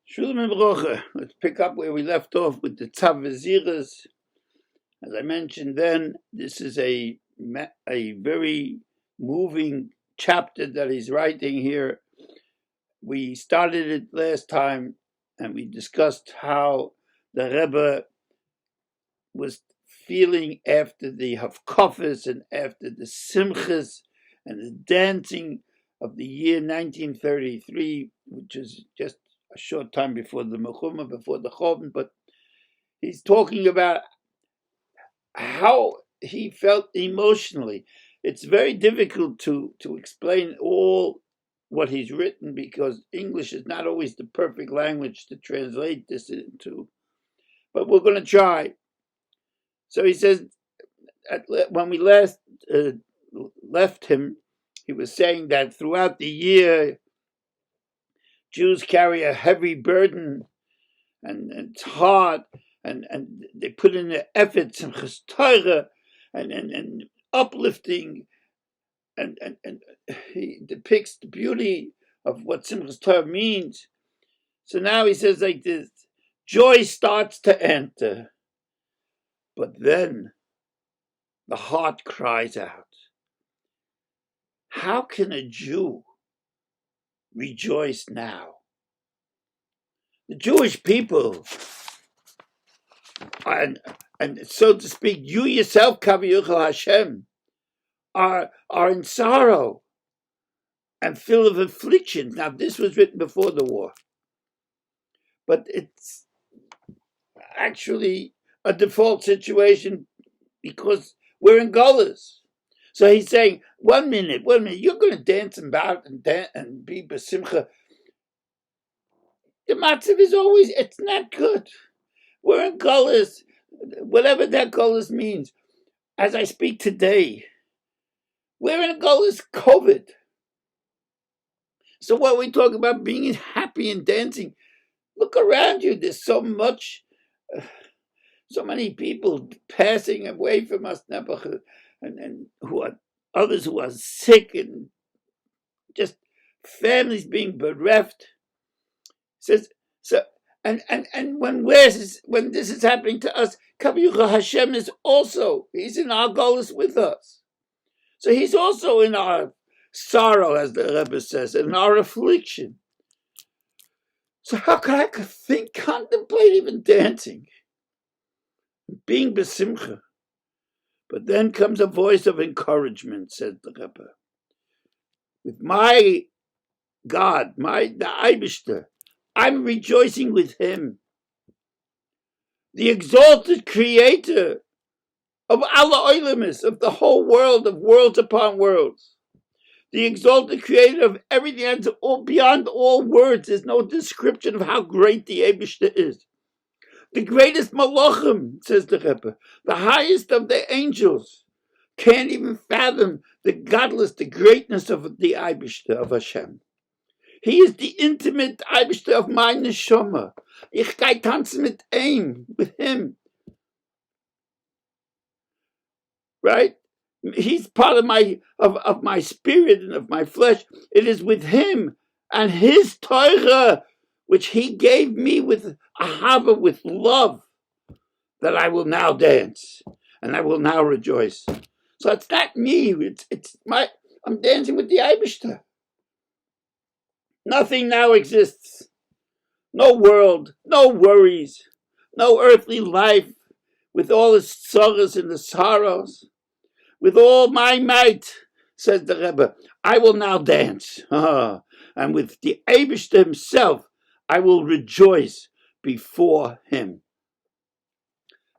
Shalom and Brocha. Let's pick up where we left off with the Tzav Vziruz. As I mentioned then, this is a very moving chapter that he's writing here. We started it last time and we discussed how the Rebbe was feeling after the Havkofas and after the Simchas and the dancing of the year 1933, which is just a short time before the Mechumah, before the Choban, but he's talking about how he felt emotionally. It's very difficult to explain all what he's written because English is not always the perfect language to translate this into, but we're going to try. So he says, when we last left him, he was saying that throughout the year, Jews carry a heavy burden, and it's hard, and they put in their efforts and chestorah and uplifting, and he depicts the beauty of what Simchas Torah means. So now he says like this: joy starts to enter, but then the heart cries out. How can a Jew rejoice now? The Jewish people, and so to speak, you yourself, Kaviyuchel Hashem, are in sorrow and full of affliction. Now, this was written before the war, but it's actually a default situation because we're in Gullahs. So he's saying, one minute, you're going to dance about and be besimcha. The matzav is always, it's not good. We're in Gullahs, whatever that Gullahs means. As I speak today, we're in Gullahs COVID. So what we talk about being happy and dancing, look around you. There's so many people passing away from us, and who are others who are sick, and just families being bereft. Says so, and when this is happening to us, Kaviyuchel Hashem is also, he's in our Gullahs with us. So he's also in our sorrow, as the Rebbe says, in our affliction. So how can I contemplate even dancing, being besimcha? But then comes a voice of encouragement, says the Rebbe. With my God, the Eibishter, I'm rejoicing with him. The exalted creator of Allah Olamis, of the whole world, of worlds upon worlds. The exalted creator of everything that's all beyond all words. There's no description of how great the Eibishter is. The greatest malachim, says the Rebbe, the highest of the angels, can't even fathom the greatness of the Eibishter, of Hashem. He is the intimate Eibishter of my neshama. Ich gei tanzen mit ihm, with him. Right? He's part of my spirit and of my flesh. It is with him and his Torah, which he gave me with ahava, with love, that I will now dance and I will now rejoice. So it's not me. I'm dancing with the Eibishter. Nothing now exists. No world, no worries, no earthly life with all its sorrows and the sorrows. With all my might, says the Rebbe, I will now dance. And with the Eibishter himself, I will rejoice before him.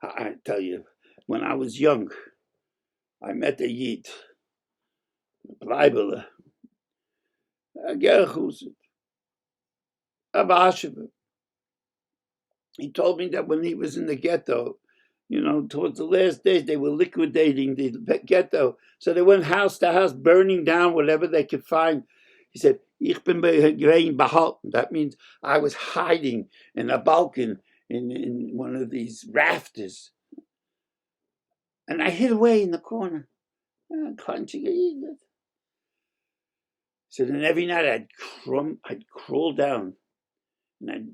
I tell you, when I was young, I met a Yid, a Bleibeler, a Gerchuset, a Vashever. He told me that when he was in the ghetto, towards the last days, they were liquidating the ghetto. So they went house to house, burning down whatever they could find. He said, Ich bin behalten. That means I was hiding in a balcony in one of these rafters. And I hid away in the corner. He said, and every night I'd crawl down and I'd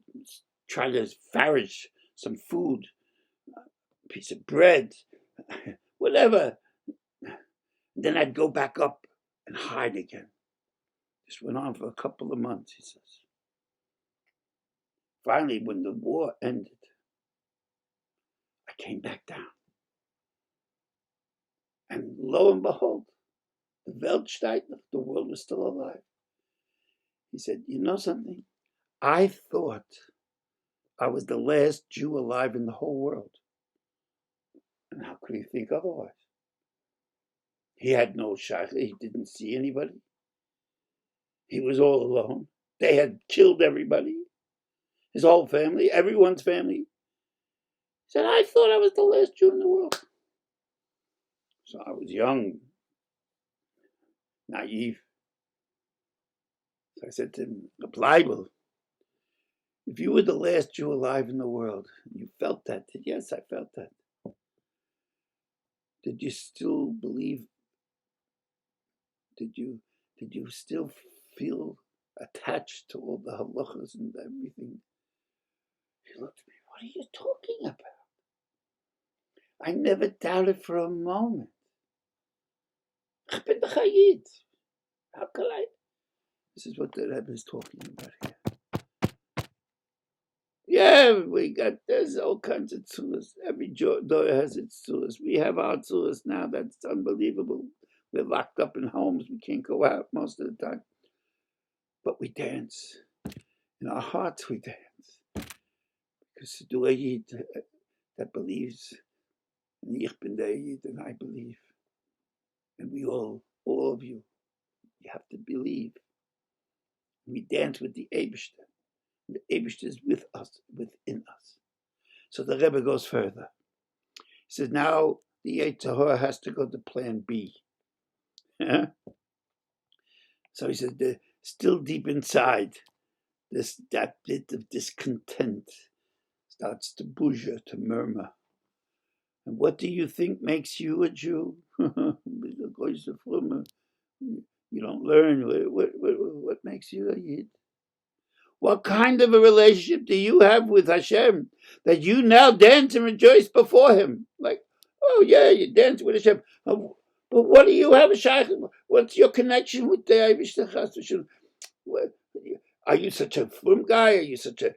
try to forage some food, a piece of bread, whatever. And then I'd go back up and hide again. This went on for a couple of months, he says. Finally, when the war ended, I came back down. And lo and behold, the Weltsteiner, the world was still alive. He said, you know something? I thought I was the last Jew alive in the whole world. And how could he think otherwise? He had no shaykh. He didn't see anybody. He was all alone. They had killed everybody. His whole family, everyone's family. He said, I thought I was the last Jew in the world. So I was young, naive. So I said to him, the Bible, if you were the last Jew alive in the world, you felt that. Yes, I felt that. Did you still believe? Did you still feel attached to all the halachas and everything? He looked at me, what are you talking about? I never doubted for a moment. How could I? This is what the Rebbe is talking about here. Yeah, there's all kinds of tzulas. Every door has its tzulas. We have our tzulas now. That's unbelievable. We're locked up in homes. We can't go out most of the time. But we dance. In our hearts, we dance. Because the Yid that believes, and ich bin der Yid, and I believe. And we all of you have to believe. We dance with the Eibishter. The Eibishter is with us, within us. So the Rebbe goes further. He says, now the Yetzer Hara has to go to plan B. Yeah? So he says, still deep inside, that bit of discontent starts to bourgeois, to murmur. And what do you think makes you a Jew? You don't learn. What makes you a Yid? What kind of a relationship do you have with Hashem that you now dance and rejoice before Him? Like, oh yeah, you dance with Hashem. But what do you have a shaykh? What's your connection with the Eibishter? Are you such a frum guy? Are you such a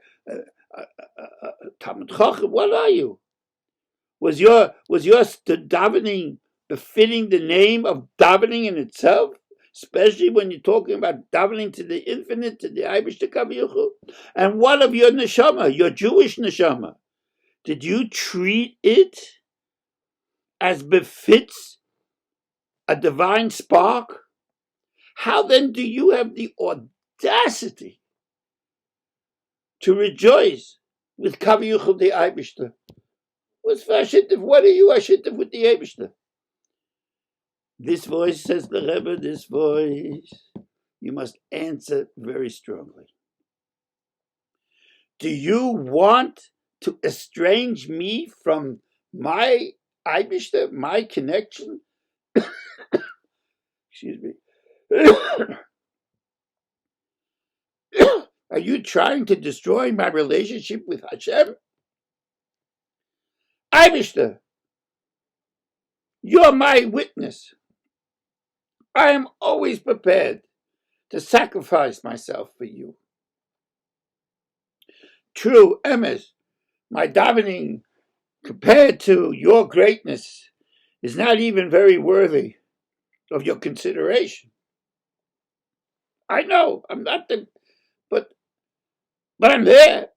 Talmud Chacham? What are you? Was your davening befitting the name of davening in itself? Especially when you're talking about davening to the infinite, to the Eibishter Kaviyuchu. And what of your neshama, your Jewish neshama? Did you treat it as befits a divine spark? How then do you have the audacity to rejoice with Kaviyuchu the Eibishter? What's for Ashittiv? What are you Ashittiv with the Eibishter? This voice, says the Rebbe, this voice, you must answer very strongly. Do you want to estrange me from my Eibishter, my connection? Excuse me. Are you trying to destroy my relationship with Hashem? Eibishter, you're my witness. I am always prepared to sacrifice myself for you. True, emes, my davening compared to your greatness is not even very worthy of your consideration. I know, I'm not but I'm there.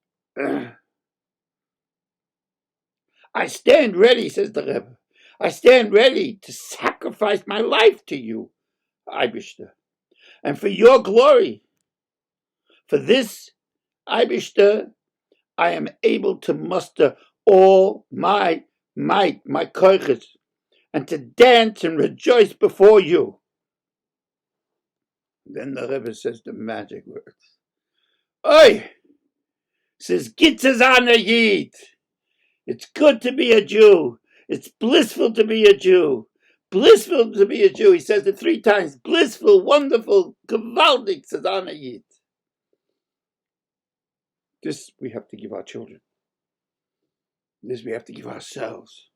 I stand ready, says the Rebbe. I stand ready to sacrifice my life to you, Eibishter, and for your glory. For this, Eibishter, I am able to muster all my might, my koiches, and to dance and rejoice before you. Then the Rebbe says the magic words. Oi! Says Gitzes Yid. It's good to be a Jew. It's blissful to be a Jew. Blissful to be a Jew. He says it 3 times. Blissful, wonderful, gewaltig, says Yid. This we have to give our children. This we have to give ourselves,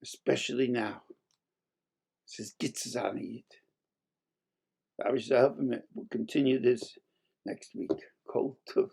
especially now. This is Gitzes Anayit. We'll continue this next week. Kol Tov.